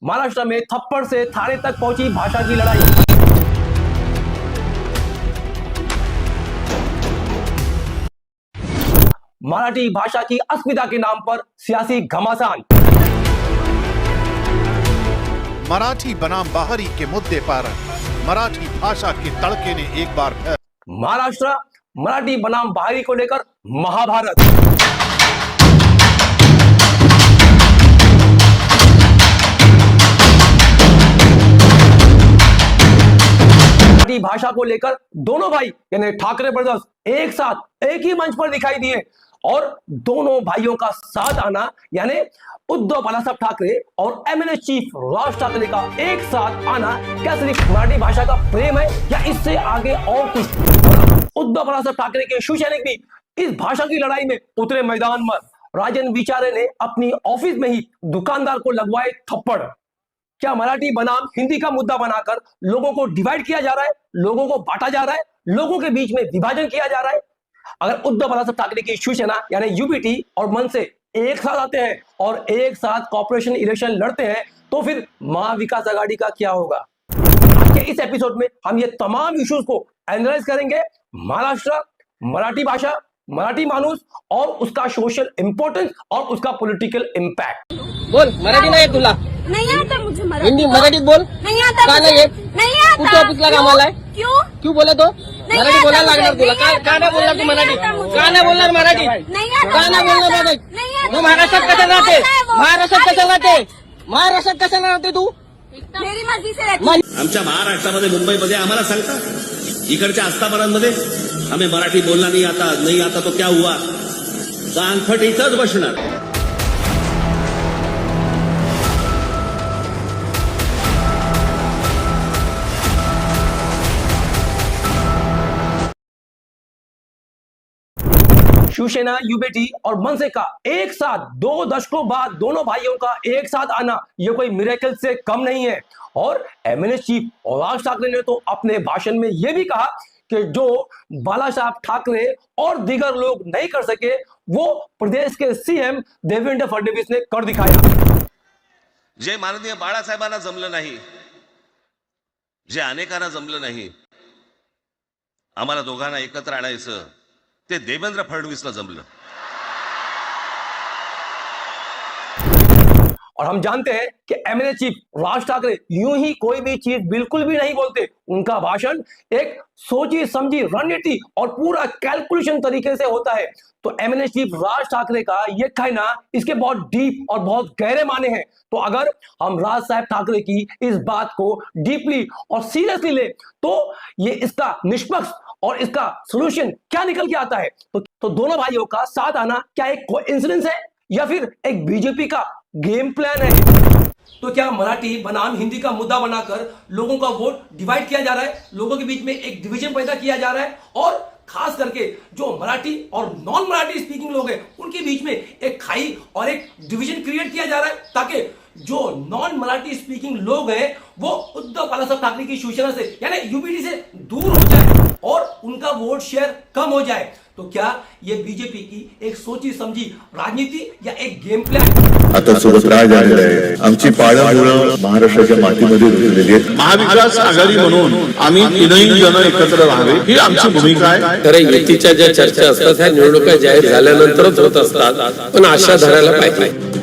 महाराष्ट्र में थप्पड़ से थाने तक पहुंची भाषा की लड़ाई। मराठी भाषा की अस्मिता के नाम पर सियासी घमासान। मराठी बनाम बाहरी के मुद्दे पर मराठी भाषा के तड़के ने एक बार फिर महाराष्ट्र मराठी बनाम बाहरी को लेकर महाभारत। मराठी भाषा को लेकर दोनों भाई यानी ठाकरे ब्रदर्स एक साथ एक ही मंच पर दिखाई दिए और दोनों भाइयों का साथ आना यानी उद्धव बालासाहेब ठाकरे और एमएनएस चीफ राज ठाकरे का एक साथ आना क्या सिर्फ मराठी भाषा का प्रेम है या इससे आगे और कुछ? उद्धव बालासाहेब ठाकरे के शिवसैनिक भी इस भाषा की लड़ाई में उतरे मैदान में। राजन विचारे ने अपनी ऑफिस में ही दुकानदार को लगवाए थप्पड़। क्या मराठी बनाम हिंदी का मुद्दा बनाकर लोगों को डिवाइड किया जा रहा है, लोगों को बांटा जा रहा है, लोगों के बीच में विभाजन किया जा रहा है? अगर उद्धव बालासाहेब ठाकरे की शिवसेना यानी यूबीटी और मन से एक साथ आते हैं और एक साथ कॉर्पोरेशन इलेक्शन लड़ते हैं तो फिर महाविकास आघाड़ी का क्या होगा? आज के इस एपिसोड में हम ये तमाम इश्यूज को एनालाइज करेंगे। महाराष्ट्र, मराठी भाषा, मराठी माणूस और उसका सोशल इंपॉर्टेंस और उसका पॉलिटिकल इम्पैक्ट। बोल मराठी नाही तुला? नहीं आता मुझे मराठी। हिंदी मराठीत बोल। नहीं आता का मुझे। नाही नहीं आता। कुठे ऑफिसला कामाला आहे? क्यों बोले तो? नहीं मराठी आता बोलायला मुझे, लागणार तुला? नहीं का नाही बोलणार तू नहीं मराठी? आता मुझे। का नाही बोलणार मराठी? नहीं आता। का नाही बोलणार मराठी? नहीं आता। तू महाराष्ट्रात कशाला राहते? वो महाराष्ट्रात कशाला राहते? महाराष्ट्रात कशाला राहते तू? मेरी मर्जी से रहती। आमच्या महाराष्ट्रामध्ये मुंबईमध्ये आम्हाला सांगता इकडच्या आस्थापनांमध्ये हमें मराठी बोलना नहीं आता तो क्या हुआ? कानफट इथंच बसणार। शिवसेना, यूबीटी और मनसे का एक साथ 2 दशकों बाद दोनों भाइयों का एक साथ आना यह कोई मिरेकल से कम नहीं है। और एमएनएस चीफ राज ठाकरे ने तो अपने भाषण में यह भी कहा कि जो बालासाहेब ठाकरे और दीगर लोग नहीं कर सके वो प्रदेश के सीएम देवेंद्र फडणवीस ने कर दिखाया। जे माननीय बाळासाहेबांना जमलं नाही, जे अनेकांना जमलं नाही, आम्हाला दोघांना एकत्र आणायचं ते देवेंद्र फडणवीसला जमलं। और हम जानते हैं कि एमएनएस चीफ राज ठाकरे यूं ही कोई भी चीज बिल्कुल भी नहीं बोलते। उनका भाषण एक सोची समझी रणनीति और पूरा कैलकुलेशन तरीके से होता है। तो एमएनएस चीफ राज ठाकरे का ये कहना इसके बहुत डीप और बहुत गहरे माने हैं। तो अगर हम राज साहब ठाकरे की इस बात को डीपली और सीरियसली ले तो ये इसका निष्पक्ष और इसका सॉल्यूशन क्या निकल के आता है? तो दोनों भाइयों का साथ आना क्या एक कोइंसिडेंस है या फिर एक बीजेपी का गेम प्लान है? तो क्या मराठी बनाम हिंदी का मुद्दा बनाकर लोगों का वोट डिवाइड किया जा रहा है, लोगों के बीच में एक डिवीजन पैदा किया जा रहा है और खास करके जो मराठी और नॉन मराठी स्पीकिंग लोग हैं उनके बीच में एक खाई और एक डिवीजन क्रिएट किया जा रहा है ताकि जो नॉन मराठी स्पीकिंग लोग हैं वो उद्धव बालासाहेब ठाकरे की शिवसेना से यानी यूबीटी से दूर हो जाए और उनका वोट शेयर कम हो जाए? तो क्या ये बीजेपी की एक सोची समझी राजनीति या एक गेम प्लॅन? आता सोबत राज आलेलं आहे। आमची पाळंमुळं महाराष्ट्राच्या मातीमध्ये रुजलेली आहेत। महाविकास आघाडी म्हणून आम्ही तीनही जण एकत्र राहावे ही आमची भूमिका आहे। तर युतीच्या ज्या चर्चा असतात ह्या निवडणुका जाहीर झाल्यानंतरच होत असतात, पण आशा धरायला पाहिजे।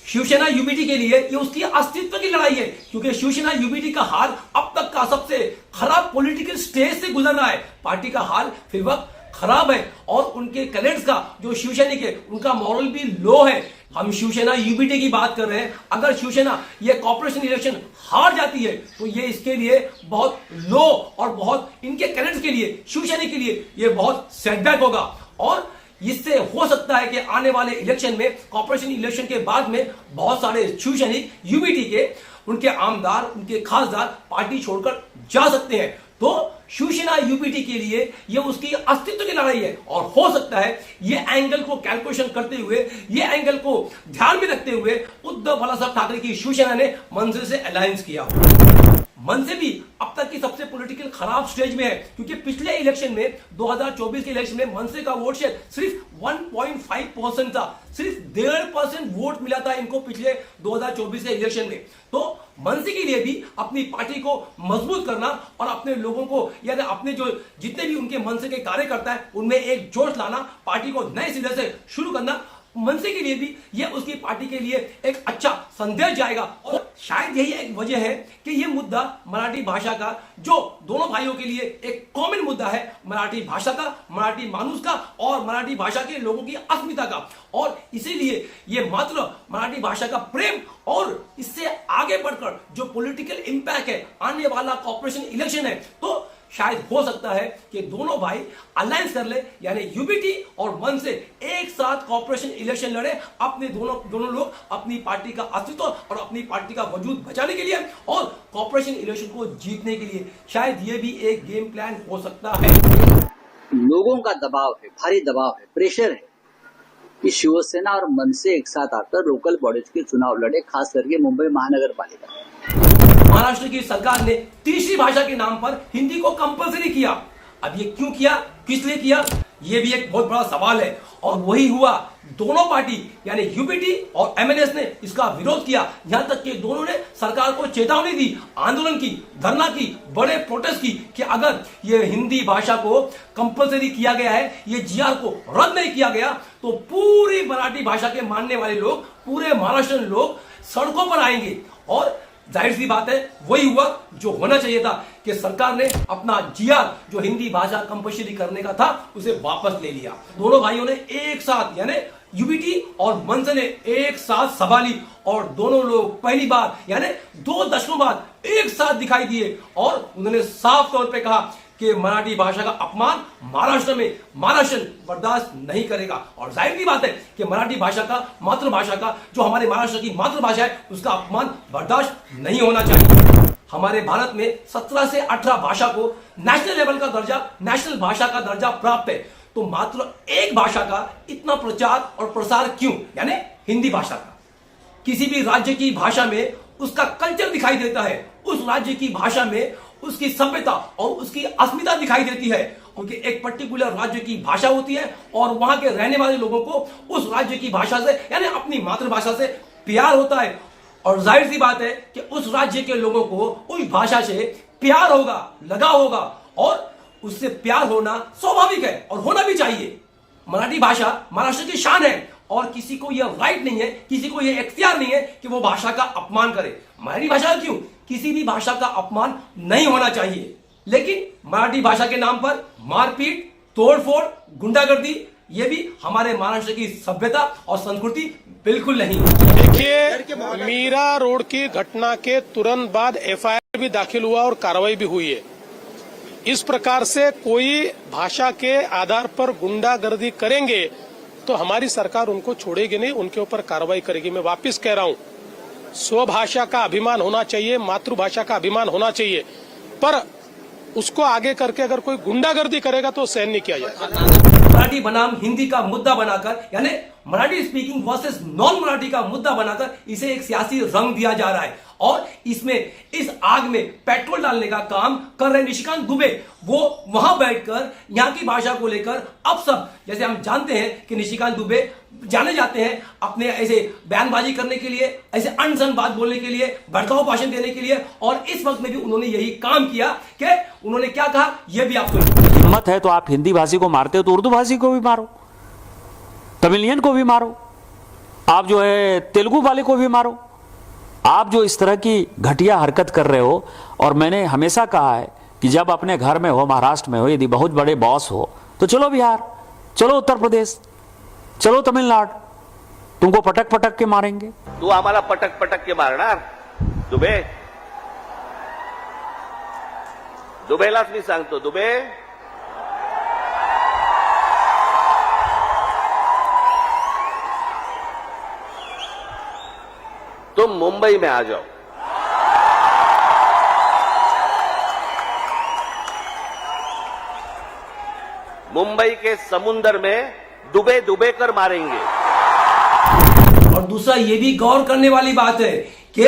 शिवसेना यूबीटी के लिए ये उसकी अस्तित्व की लड़ाई है क्योंकि शिवसेना यूबीटी का हाल अब तक का सबसे खराब पॉलिटिकल स्टेज से गुजर रहा है। पार्टी का हाल फिर वक्त खराब है और उनके कैडेट्स का जो शिवसैनिक है उनका मॉरल भी लो है। हम शिवसेना यूबीटी की बात कर रहे हैं। अगर शिवसेना ये कॉर्पोरेशन इलेक्शन हार जाती है तो ये इसके लिए बहुत लो और बहुत इनके कैडेट्स के लिए शिवसैनिक के लिए ये बहुत सेटबैक होगा और इससे हो सकता है कि आने वाले इलेक्शन में कॉर्पोरेशन इलेक्शन के बाद में बहुत सारे शिवसैनिक यूबीटी के उनके आमदार उनके खासदार पार्टी छोड़कर जा सकते हैं। तो शिवसेना यूबीटी के लिए ये उसकी अस्तित्व की लड़ाई है और हो सकता है ये एंगल को कैलकुलेशन करते हुए ये एंगल को ध्यान में रखते हुए उद्धव बालासाहेब ठाकरे की शिवसेना ने मनसे से अलायंस किया। मन से भी अब तक की सबसे पॉलिटिकल खराब स्टेज में है, क्योंकि पिछले इलेक्शन में 2024 के इलेक्शन में मनसे का वोट शेयर सिर्फ 1.5% था, सिर्फ 1.5% वोट मिला था इनको पिछले 2024 के इलेक्शन में। तो मनसे के लिए भी अपनी पार्टी को मजबूत करना और अपने लोगों को यानी अपने जो जितने भी उनके मनसे के कार्यकर्ता है उनमें एक जोश लाना, पार्टी को नए सिरे से शुरू करना, मनसे के लिए भी ये उसकी पार्टी के लिए एक अच्छा संदेश जाएगा। और शायद यही एक वजह है कि ये मुद्दा मराठी भाषा का, जो दोनों भाइयों के लिए एक कॉमन मुद्दा है, मराठी भाषा का, मराठी मानुष का और मराठी भाषा के लोगों की अस्मिता का, और इसीलिए ये मात्र मराठी भाषा का प्रेम और इससे आगे बढ़कर जो पॉलिटिकल इंपैक्ट है, आने वाला कॉर्पोरेशन इलेक्शन है, तो शायद हो सकता है कि दोनों भाई अलायंस कर ले, यानी यूबीटी और मन से एक साथ कॉर्पोरेशन इलेक्शन लड़े, अपने दोनों लोग अपनी पार्टी का अस्तित्व और अपनी पार्टी का वजूद बचाने के लिए और कॉर्पोरेशन इलेक्शन को जीतने के लिए। शायद ये भी एक गेम प्लान हो सकता है। लोगों का दबाव है, भारी दबाव है, प्रेशर है कि शिवसेना और मनसे एक साथ आकर लोकल बॉडीज के चुनाव लड़े, खास करके मुंबई महानगर पालिका। महाराष्ट्र की सरकार ने तीसरी भाषा के नाम पर हिंदी को कंपलसरी किया। अब ये क्यों किया, किस लिए किया, ये भी एक बहुत बड़ा सवाल है। और वही हुआ, दोनों पार्टी यानी यूपीटी और एमएनएस ने इसका विरोध किया, यहां तक कि दोनों ने सरकार को चेतावनी दी, आंदोलन की, धरना की, बड़े प्रोटेस्ट की कि अगर ये हिंदी भाषा को कंपलसरी किया गया है, ये जीआर को रद्द नहीं किया गया, तो पूरी मराठी भाषा के मानने वाले लोग, पूरे महाराष्ट्र लोग सड़कों पर आएंगे। और जाहिर सी बात है, वही हुआ जो होना चाहिए था कि सरकार ने अपना जीआर जो हिंदी भाषा कंपलसरी करने का था उसे वापस ले लिया। दोनों भाइयों ने एक साथ यानी यूबीटी और मनसे ने एक साथ सभा ली और दोनों लोग पहली बार यानी 2 दशकों बाद एक साथ दिखाई दिए और उन्होंने साफ तौर पे कहा कि मराठी भाषा का अपमान महाराष्ट्र में महाराष्ट्र बर्दाश्त नहीं करेगा। और जाहिर सी बात है कि मराठी भाषा का, मातृभाषा का, जो हमारे महाराष्ट्र की मातृभाषा है, उसका अपमान बर्दाश्त नहीं होना चाहिए। हमारे भारत में 17 से 18 भाषा को नेशनल लेवल का दर्जा, नेशनल भाषा का दर्जा प्राप्त है, तो मात्र एक भाषा का इतना प्रचार और प्रसार क्यों, यानी हिंदी भाषा का। किसी भी राज्य की भाषा में उसका कल्चर दिखाई देता है, उस राज्य की भाषा में उसकी सभ्यता और उसकी अस्मिता दिखाई देती है, क्योंकि एक पर्टिकुलर राज्य की भाषा होती है और वहां के रहने वाले लोगों को उस राज्य की भाषा से यानी अपनी मातृभाषा से प्यार होता है। और जाहिर सी बात है कि उस राज्य के लोगों को उस भाषा से प्यार होगा, लगाव होगा, और उससे प्यार होना स्वाभाविक है और होना भी चाहिए। मराठी भाषा महाराष्ट्र की शान है और किसी को यह राइट नहीं है, किसी को यह इख्तियार नहीं है कि वो भाषा का अपमान करे। मराठी भाषा क्यों, किसी भी भाषा का अपमान नहीं होना चाहिए, लेकिन मराठी भाषा के नाम पर मारपीट, तोड़फोड़, गुंडागर्दी, ये भी हमारे महाराष्ट्र की सभ्यता और संस्कृति बिल्कुल नहीं। देखिए, मीरा रोड की घटना के तुरंत बाद एफआईआर भी दाखिल हुआ और कार्रवाई भी हुई है। इस प्रकार से कोई भाषा के आधार पर गुंडागर्दी करेंगे तो हमारी सरकार उनको छोड़ेगी नहीं, उनके ऊपर कार्रवाई करेगी। मैं वापस कह रहा हूं, स्वभाषा का अभिमान होना चाहिए, मातृभाषा का अभिमान होना चाहिए, पर उसको आगे करके अगर कोई गुंडागर्दी करेगा तो सहन नहीं किया जाएगा। मराठी बनाम हिंदी का मुद्दा बनाकर यानी Marathi speaking versus non Marathi का मुद्दा बनाकर इसे एक सियासी रंग दिया जा रहा है और इसमें इस आग में पेट्रोल डालने का काम कर रहे निशिकांत दुबे। वो वहां बैठकर यहाँ की भाषा को लेकर अब सब, जैसे हम जानते हैं कि निशिकांत दुबे जाने जाते हैं अपने ऐसे बयानबाजी करने के लिए, ऐसे अनसन बात बोलने के लिए, भड़काऊ भाषण देने के लिए, और इस वक्त में भी उन्होंने यही काम किया कि उन्होंने क्या कहा यह भी आप सुनिए। हिम्मत है तो आप हिंदी भाषी को मारते हो तो उर्दू भाषी को भी मारो, तमिलियन को भी मारो, आप जो है तेलुगु वाले को भी मारो। आप जो इस तरह की घटिया हरकत कर रहे हो, और मैंने हमेशा कहा है कि जब अपने घर में हो, महाराष्ट्र में हो, यदि बहुत बड़े बॉस हो तो चलो बिहार, चलो उत्तर प्रदेश, चलो तमिलनाडु, तुमको पटक पटक के मारेंगे। तू आम्हाला पटक पटक के मारणार दुबे? दुबेलाच मी सांगतो, दुबे तुम मुंबई में आ जाओ, मुंबई के समुंदर में डूबे डूबे कर मारेंगे। और दूसरा ये भी गौर करने वाली बात है कि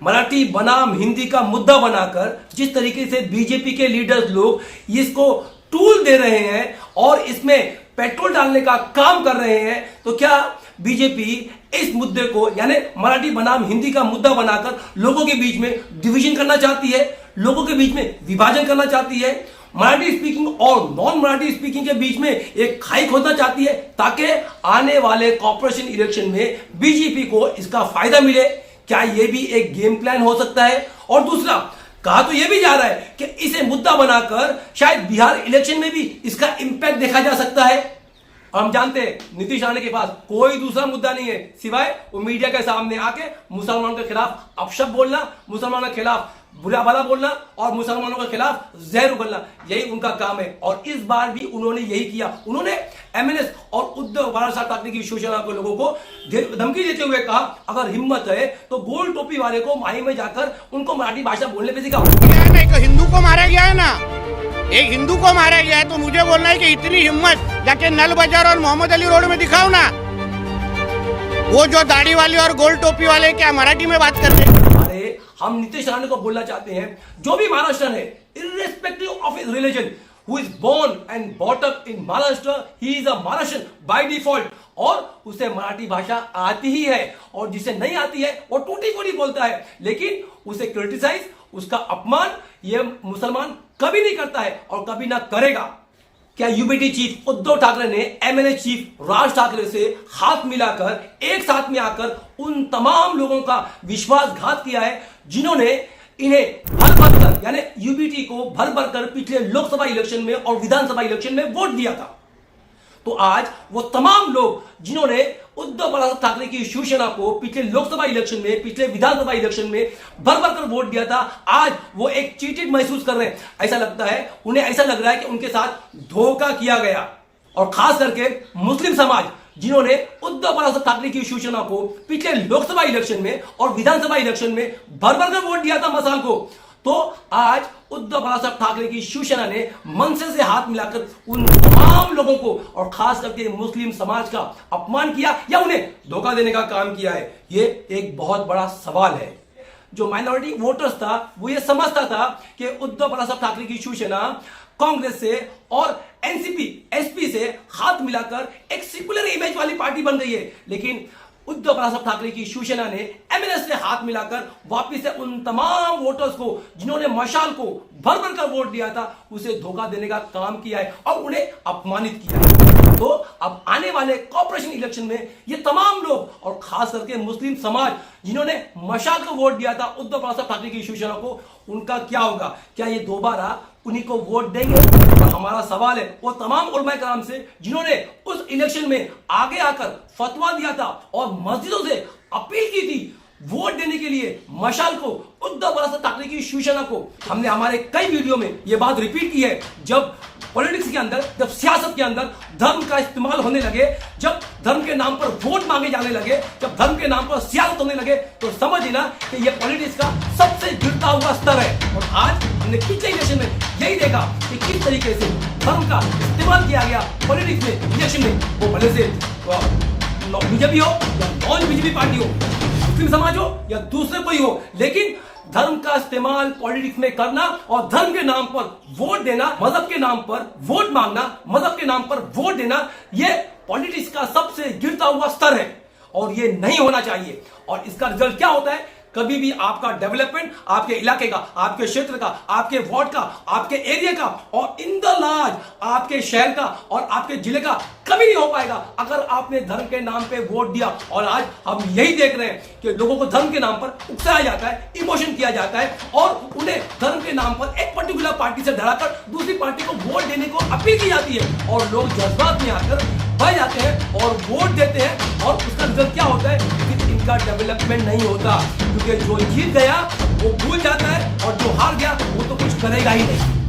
मराठी बनाम हिंदी का मुद्दा बनाकर जिस तरीके से बीजेपी के लीडर्स लोग इसको टूल दे रहे हैं और इसमें पेट्रोल डालने का काम कर रहे हैं, तो क्या बीजेपी इस मुद्दे को यानी मराठी बनाम हिंदी का मुद्दा बनाकर लोगों के बीच में डिवीजन करना चाहती है, लोगों के बीच में विभाजन करना चाहती है, मराठी स्पीकिंग और नॉन मराठी स्पीकिंग के बीच में एक खाई खोदना चाहती है ताकि आने वाले कॉर्पोरेशन इलेक्शन में बीजेपी को इसका फायदा मिले? क्या यह भी एक गेम प्लान हो सकता है? और दूसरा, कहा तो यह भी जा रहा है कि इसे मुद्दा बनाकर शायद बिहार इलेक्शन में भी इसका इंपैक्ट देखा जा सकता है। हम जानते हैं नीतीश राणे के पास कोई दूसरा मुद्दा नहीं है सिवाय वो मीडिया के सामने आके मुसलमानों के खिलाफ अपशब्द बोलना, मुसलमानों के खिलाफ बुरा भला बोलना और मुसलमानों के खिलाफ जहर उगलना, यही उनका काम है। और इस बार भी उन्होंने यही किया। उन्होंने एमएनएस और उद्धव बाळासाहेब ठाकरे की शिवसेना के लोगों को धमकी देते हुए कहा, अगर हिम्मत है तो गोल टोपी वाले को माही में जाकर उनको मराठी भाषा बोलने पे सिखाओ। एक हिंदू को मारा गया है ना, एक हिंदू को मारा गया है, तो मुझे बोलना है कि इतनी हिम्मत जाके नल बाजार और मोहम्मद अली रोड में दिखाओ ना। वो जो दाढ़ी वाले और गोल टोपी वाले क्या मराठी में बात करते हैं? अरे हम नीतीश राणे को बोलना चाहते हैं, जो भी महाराष्ट्र है, irrespective of his religion, who is born and brought up in Maharashtra, he is a Maharashtrian by default, और उसे मराठी भाषा आती ही है, और जिसे नहीं आती है वो टूटी फूटी बोलता है, लेकिन उसे क्रिटिसाइज, उसका अपमान ये मुसलमान कभी नहीं करता है और कभी ना करेगा। क्या यूबीटी चीफ उद्धव ठाकरे ने एमएनए चीफ राज ठाकरे से हाथ मिलाकर एक साथ में आकर उन तमाम लोगों का विश्वासघात किया है जिन्होंने इन्हें भर भर कर यानी यूबीटी को भर भर कर पिछले लोकसभा इलेक्शन में और विधानसभा इलेक्शन में वोट दिया था? तो आज वो तमाम लोग जिन्होंने उद्धव बाळासाहेब ठाकरे की शिवसेना को पिछले लोकसभा इलेक्शन में, पिछले विधानसभा इलेक्शन में भर भर कर वोट दिया था, आज वो एक चीटेड महसूस कर रहे हैं। ऐसा लगता है, उन्हें ऐसा लग रहा है कि उनके साथ धोखा किया गया। और खास करके मुस्लिम समाज जिन्होंने उद्धव बाळासाहेब ठाकरे की शिवसेना को पिछले लोकसभा इलेक्शन में और विधानसभा इलेक्शन में भर भर कर वोट दिया था मसाल को, तो आज उद्धव बाळासाहेब ठाकरे की शिवसेना ने मनसे से हाथ मिलाकर उन तमाम लोगों को और खास करके मुस्लिम समाज का अपमान किया या उन्हें धोखा देने का काम किया है। ये एक बहुत बड़ा सवाल है। जो माइनॉरिटी वोटर्स था वो ये समझता था कि उद्धव बाळासाहेब ठाकरे की शिवसेना कांग्रेस से और एनसीपी एसपी से हाथ मिलाकर एक सेक्युलर इमेज वाली पार्टी बन गई है, लेकिन उद्धव बाळासाहेब ठाकरे की शिवसेना ने एमएनएस से हाथ मिलाकर वापिस से उन तमाम वोटर्स को जिन्होंने मशाल को भर भर कर वोट दिया था उसे धोखा देने का काम किया है और उन्हें अपमानित किया है। तो अब आने वाले कॉर्पोरेशन इलेक्शन में ये तमाम लोग और खास करके मुस्लिम समाज जिन्होंने मशाल को वोट दिया था उद्धव बाळासाहेब ठाकरे की शिवसेना को, उनका क्या होगा? क्या ये दोबारा उन्हीं को वोट देंगे? और हमारा सवाल है वो तमाम उलमाए कराम से जिन्होंने उस इलेक्शन में आगे आकर फतवा दिया था और मस्जिदों से अपील की थी वोट देने के लिए मशाल को, उद्धव बाळासाहेब ठाकरे की शिवसेना को। हमने हमारे कई वीडियो में यह बात रिपीट की है, जब पॉलिटिक्स के अंदर, जब सियासत के अंदर धर्म का इस्तेमाल होने लगे, जब धर्म के नाम पर वोट मांगे जाने लगे, जब धर्म के नाम पर सियासत होने लगे, तो समझ लेना कि यह पॉलिटिक्स का सबसे गिरता हुआ स्तर है। और आज हमने पिछले इलेक्शन में यही देखा कि किस तरीके से धर्म का इस्तेमाल किया गया पॉलिटिक्स में, इलेक्शन में, वो भले से बीजेपी हो या नॉन बीजेपी पार्टी हो, मुस्लिम समाज हो या दूसरे कोई हो, लेकिन धर्म का इस्तेमाल पॉलिटिक्स में करना और धर्म के नाम पर वोट देना, मजहब के नाम पर वोट मांगना, मजहब के नाम पर वोट देना, यह पॉलिटिक्स का सबसे गिरता हुआ स्तर है और यह नहीं होना चाहिए। और इसका रिजल्ट क्या होता है? कभी भी आपका डेवलपमेंट आपके इलाके का, आपके क्षेत्र का, आपके वार्ड का, आपके एरिया का और इन द लार्ज आपके शहर का और आपके जिले का कभी नहीं हो पाएगा अगर आपने धर्म के नाम पे वोट दिया। और आज हम यही देख रहे हैं कि लोगों को धर्म के नाम पर उकसाया जाता है, इमोशन किया जाता है और उन्हें धर्म के नाम पर एक पर्टिकुलर पार्टी से डराकर दूसरी पार्टी को वोट देने को अपील की जाती है और लोग जज्बात में आकर बह जाते हैं और वोट देते हैं। और उसका रिजल्ट क्या होता है कि इनका डेवलपमेंट नहीं होता, क्योंकि जो जीत गया वो भूल जाता है और जो हार गया वो तो कुछ करेगा ही नहीं।